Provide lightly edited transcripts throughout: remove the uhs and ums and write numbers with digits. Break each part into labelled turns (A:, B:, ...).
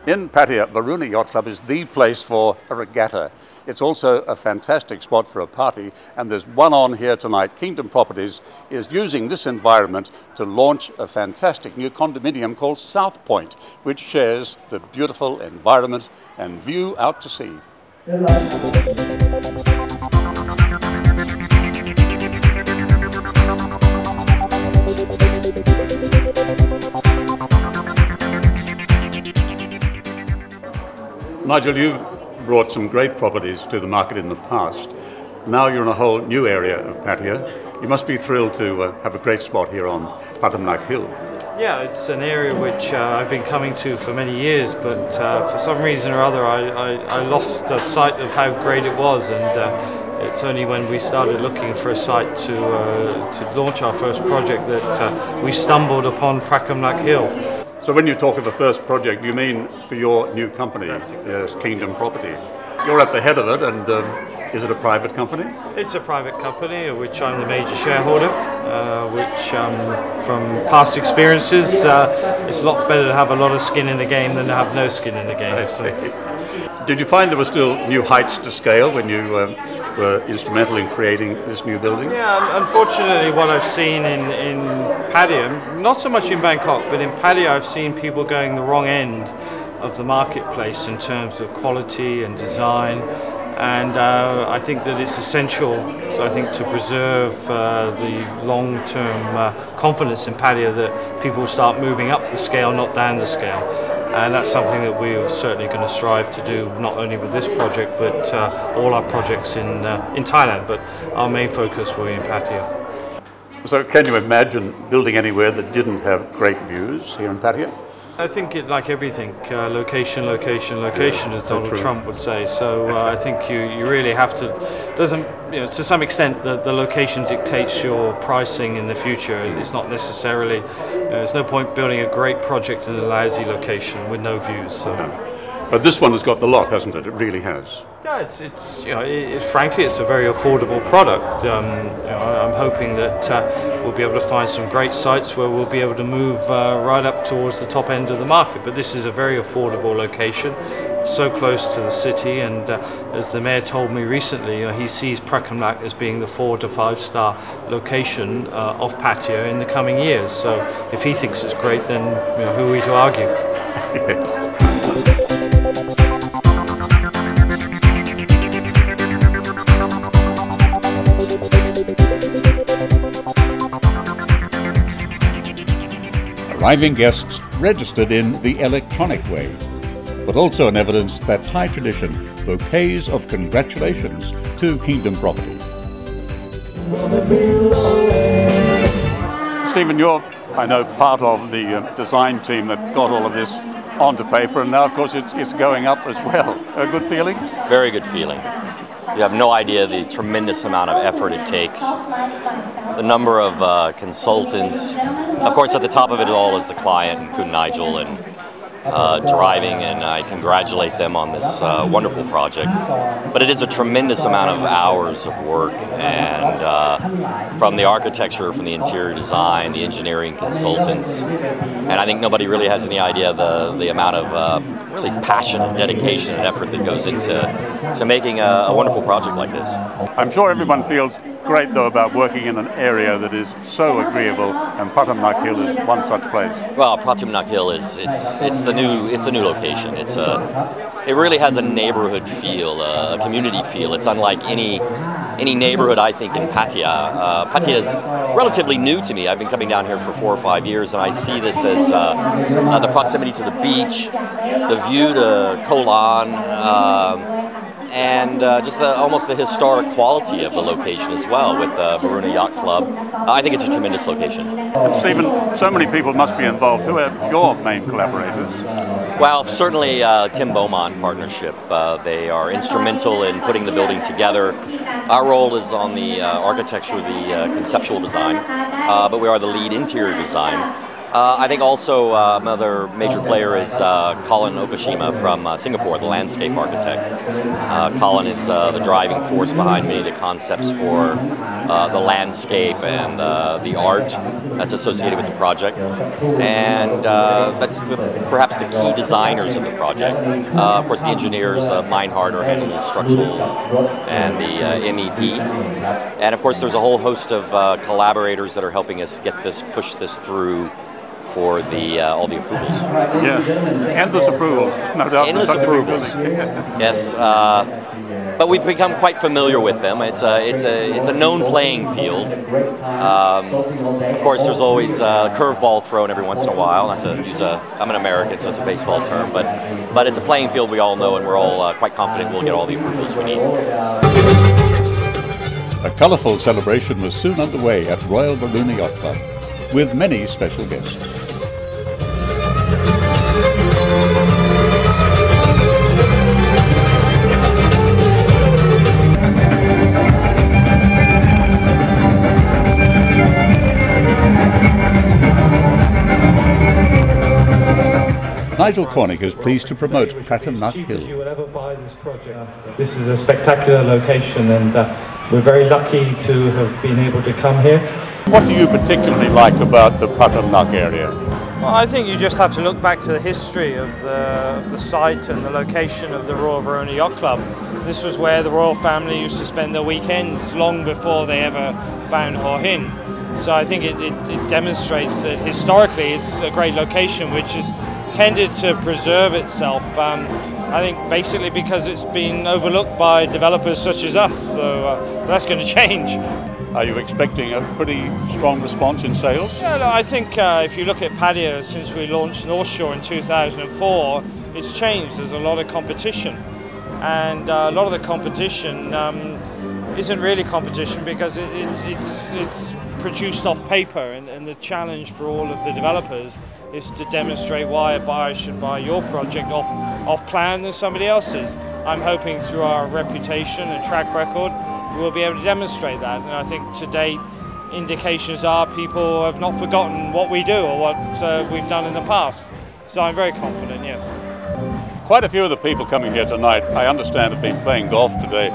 A: In Pattaya, Varuna Yacht Club is the place for a regatta. It's also a fantastic spot for a party, and there's one on here tonight. Kingdom Properties is using this environment to launch a fantastic new condominium called Southpoint, which shares the beautiful environment and view out to sea. Nigel, you've brought some great properties to the market in the past. Now you're in a whole new area of Pattaya. You must be thrilled to have a great spot here on Pratumnak Hill.
B: Yeah, it's an area which I've been coming to for many years, but for some reason or other I lost sight of how great it was, and it's only when we started looking for a site to launch our first project that we stumbled upon Pratumnak Hill.
A: So when you talk of the first project, you mean for your new company, yes, Kingdom Property. You're at the head of it, and is it a private company?
B: It's a private company, of which I'm the major shareholder, which from past experiences, it's a lot better to have a lot of skin in the game than to have no skin in the game.
A: I see. Did you find there were still new heights to scale when you were instrumental in creating this new building?
B: Yeah, unfortunately what I've seen in Pattaya, not so much in Bangkok, but in Pattaya I've seen people going the wrong end of the marketplace in terms of quality and design, and I think that it's essential, so I think, to preserve the long-term confidence in Pattaya that people start moving up the scale, not down the scale. And that's something that we're certainly going to strive to do, not only with this project, but all our projects in Thailand. But our main focus will be in Pattaya.
A: So can you imagine building anywhere that didn't have great views here in Pattaya?
B: I think like everything, location, location, location, as Donald Trump would say. So I think you really have to, to some extent the location dictates your pricing in the future. It's not necessarily, there's no point building a great project in a lousy location with no views. So.
A: But this one has got the lot, hasn't it? It really has.
B: Yeah, frankly, it's a very affordable product. I'm hoping that we'll be able to find some great sites where we'll be able to move right up towards the top end of the market. But this is a very affordable location, so close to the city, and as the mayor told me recently, he sees Pratumnak as being the 4 to 5 star location of Pattaya in the coming years. So if he thinks it's great, then who are we to argue?
A: Arriving guests registered in the electronic way, but also an evidence that Thai tradition, bouquets of congratulations to Kingdom Property. Stephen, you're, I know, part of the design team that got all of this onto paper, and now of course it's going up as well. A good feeling?
C: Very good feeling. You have no idea the tremendous amount of effort it takes. The number of consultants. Of course, at the top of it all is the client, and Kun Nigel, and driving, and I congratulate them on this wonderful project. But it is a tremendous amount of hours of work, and from the architecture, from the interior design, the engineering consultants, and I think nobody really has any idea the amount of really passion and dedication and effort that goes into making a wonderful project like this.
A: I'm sure everyone feels great though about working in an area that is so agreeable, and Pratumnak Hill is one such place.
C: Well, Pratumnak Hill is it's a new location. It really has a neighborhood feel, a community feel. It's unlike any neighborhood, I think, in Pattaya. Pattaya is relatively new to me. I've been coming down here for 4 or 5 years, and I see this as the proximity to the beach, the view to Koh Lan, and just almost the historic quality of the location as well with the Varuna Yacht Club. I think it's a tremendous location.
A: And Stephen, so many people must be involved. Who are your main collaborators?
C: Well, certainly Tim Beaumont Partnership. They are instrumental in putting the building together. Our role is on the architecture, the conceptual design, but we are the lead interior design. I think also another major player is Colin Okashima from Singapore, the landscape architect. Colin is the driving force behind many of the concepts for the landscape and the art that's associated with the project. And that's perhaps the key designers of the project. Of course, the engineers, Meinhardt, are handling the structural and the MEP. And of course, there's a whole host of collaborators that are helping us push this through for all the approvals.
A: Yeah, endless approvals, no doubt.
C: Endless approvals. Yes, but we've become quite familiar with them. It's a known playing field. Of course, there's always a curveball thrown every once in a while. Not to use I'm an American, so it's a baseball term, but it's a playing field we all know, and we're all quite confident we'll get all the approvals we need.
A: A colourful celebration was soon underway at Royal Varuna Yacht Club, with many special guests. Nigel Cornick is pleased to promote Pratumnak Hill.
B: You will ever buy this project. This is a spectacular location, and we're very lucky to have been able to come here.
A: What do you particularly like about the Pratumnak area?
B: Well, I think you just have to look back to the history of the site and the location of the Royal Varuna Yacht Club. This was where the royal family used to spend their weekends long before they ever found Hua Hin. So I think it demonstrates that historically it's a great location which has tended to preserve itself. I think basically because it's been overlooked by developers such as us, so that's going to change.
A: Are you expecting a pretty strong response in sales?
B: Yeah, no, I think if you look at Pattaya, since we launched North Shore in 2004, it's changed. There's a lot of competition, and a lot of the competition isn't really competition because it's produced off paper, and the challenge for all of the developers is to demonstrate why a buyer should buy your project off plan than somebody else's. I'm hoping through our reputation and track record we'll be able to demonstrate that, and I think to date indications are people have not forgotten what we do or what we've done in the past. So I'm very confident, yes.
A: Quite a few of the people coming here tonight, I understand, have been playing golf today.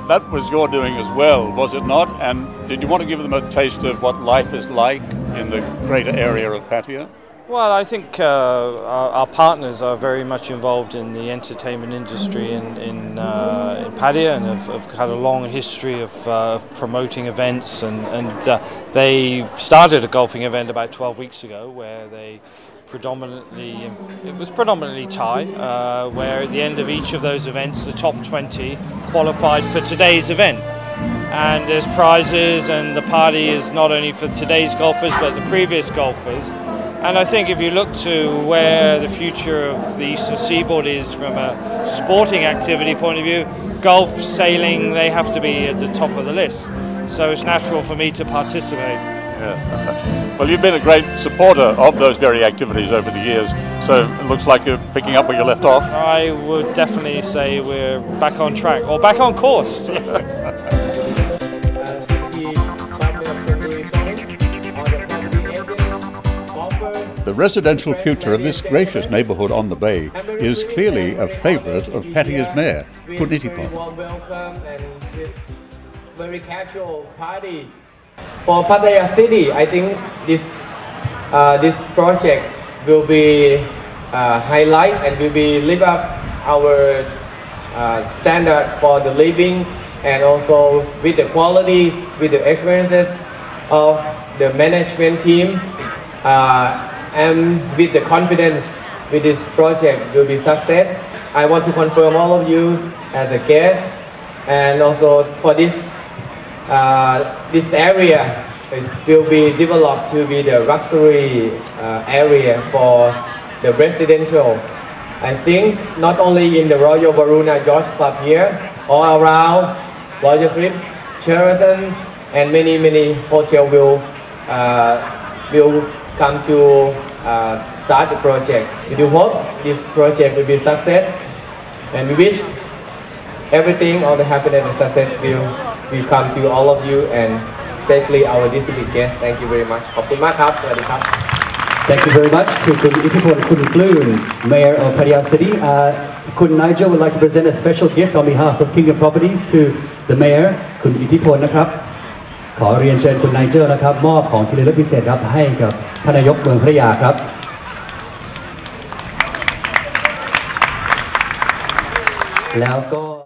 A: That was your doing as well, was it not? And did you want to give them a taste of what life is like in the greater area of Pattaya?
B: Well, I think our partners are very much involved in the entertainment industry in Pattaya, and have had a long history of promoting events, and they started a golfing event about 12 weeks ago where it was predominantly Thai, where at the end of each of those events the top 20 qualified for today's event. And there's prizes, and the party is not only for today's golfers but the previous golfers. And I think if you look to where the future of the Eastern Seaboard is from a sporting activity point of view, golf, sailing, they have to be at the top of the list. So it's natural for me to participate.
A: Yes. Well, you've been a great supporter of those very activities over the years, so it looks like you're picking up where you left off.
B: I would definitely say we're back on track, or back on course.
A: The residential future of this gracious neighbourhood on the bay is clearly a favourite of Pattaya's mayor, Punitipon.
D: Warm welcome and this very casual party. For Pattaya City, I think this project will be highlight and will be live up our standard for the living, and also with the quality, with the experiences of the management team. And with the confidence with this project will be success. I want to confirm all of you as a guest, and also for this area will be developed to be the luxury area for the residential. I think not only in the Royal Varuna Yacht Club here, all around Royal Cliff, Sheraton, and many hotels will come to start the project. We do hope this project will be success, and we wish everything, all the happiness and success will come to all of you, and especially our distinguished guests. Thank you very much. ขอบคุณมากครับ สวัสดีครับ
E: Thank you very much to Kun Ithipon Kunploon, Mayor of Pattaya City. Kun Nigel would like to present a special gift on behalf of Kingdom Properties to the Mayor, Kun Ithipon นะครับ ขอเรียนเชิญคุณไนเจอร์นะครับมอบของที่ระลึกพิเศษครับให้กับท่านนายกเมืองพัทยาครับแล้วก็